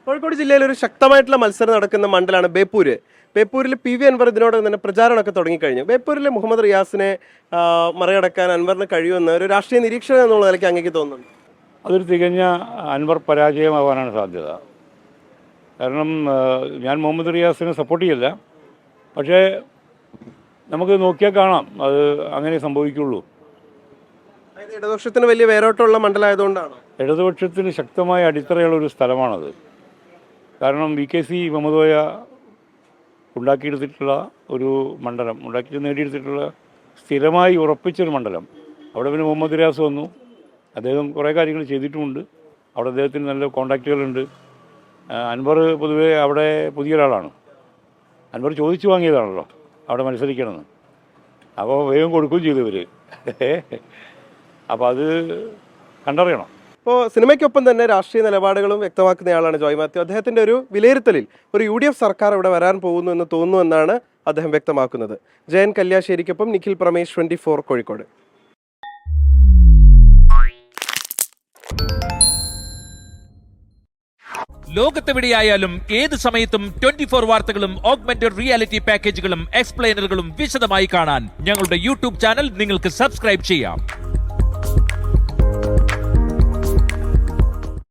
കോഴിക്കോട് ജില്ലയിൽ ഒരു ശക്തമായിട്ടുള്ള മത്സരം നടക്കുന്ന മണ്ഡലമാണ് ബേപ്പൂര്. ബേപ്പൂരിൽ PV അൻവർ ഇതിനോടകം തന്നെ പ്രചാരണമൊക്കെ തുടങ്ങിക്കഴിഞ്ഞു. ബേപ്പൂരിലെ മുഹമ്മദ് റിയാസിനെ മറികടക്കാൻ അൻവറിന് കഴിയുമെന്ന് ഒരു രാഷ്ട്രീയ നിരീക്ഷകൻ എന്നുള്ള നിലയ്ക്ക് അങ്ങേക്ക് തോന്നുന്നുണ്ട്? അതൊരു തികഞ്ഞ അൻവർ പരാജയമാവാനാണ് സാധ്യത. കാരണം ഞാൻ മുഹമ്മദ് റിയാസിനെ സപ്പോർട്ട് ചെയ്യില്ല, പക്ഷേ നമുക്ക് നോക്കിയാൽ കാണാം അത് അങ്ങനെ സംഭവിക്കുള്ളൂ. ഇടതുപക്ഷത്തിന് വലിയ വേരോട്ടമുള്ള മണ്ഡലമായതുകൊണ്ടാണ്. ഇടതുപക്ഷത്തിന് ശക്തമായ അടിത്തറയുള്ള ഒരു സ്ഥലമാണത്. കാരണം VKC മുഹമ്മദ് കോയ ഉണ്ടാക്കിയെടുത്തിട്ടുള്ള ഒരു മണ്ഡലം, നേടിയെടുത്തിട്ടുള്ള സ്ഥിരമായി ഉറപ്പിച്ചൊരു മണ്ഡലം. അവിടെ പിന്നെ മുഹമ്മദ് റിയാസ് വന്നു, അദ്ദേഹം കുറേ കാര്യങ്ങൾ ചെയ്തിട്ടുമുണ്ട്. അവിടെ അദ്ദേഹത്തിന് നല്ല കോണ്ടാക്റ്റുകളുണ്ട്. അൻവർ പൊതുവെ അവിടെ പുതിയൊരാളാണ്. അൻവർ ചോദിച്ചു വാങ്ങിയതാണല്ലോ അവിടെ മത്സരിക്കണമെന്ന്. അപ്പോൾ വേഗം കൊടുക്കുകയും ചെയ്തു ഇവർ. അപ്പോൾ അത് കണ്ടറിയണം. ഇപ്പോൾ സിനിമയ്ക്കൊപ്പം തന്നെ രാഷ്ട്രീയ നിലപാടുകളും വ്യക്തമാക്കുന്നയാളാണ് ജോയ് മാത്യു. അദ്ദേഹത്തിൻ്റെ ഒരു വിലയിരുത്തലിൽ ഒരു UDF സർക്കാർ ഇവിടെ വരാൻ പോകുന്നു എന്ന് തോന്നുന്നുവെന്നാണ് അദ്ദേഹം വ്യക്തമാക്കുന്നത്. ജയൻ കല്യാശ്ശേരിക്കൊപ്പം നിഖിൽ പ്രമേഷ്, 24 കോഴിക്കോട്. ലോകത്തെവിടെയായാലും ഏത് സമയത്തും 24 വാർത്തകളും ഓഗ്മെന്റഡ് റിയാലിറ്റി പാക്കേജുകളും എക്സ്പ്ലെയിനറുകളും വിശദമായി കാണാൻ ഞങ്ങളുടെ YouTube ചാനൽ നിങ്ങൾക്ക് സബ്സ്ക്രൈബ് ചെയ്യാം.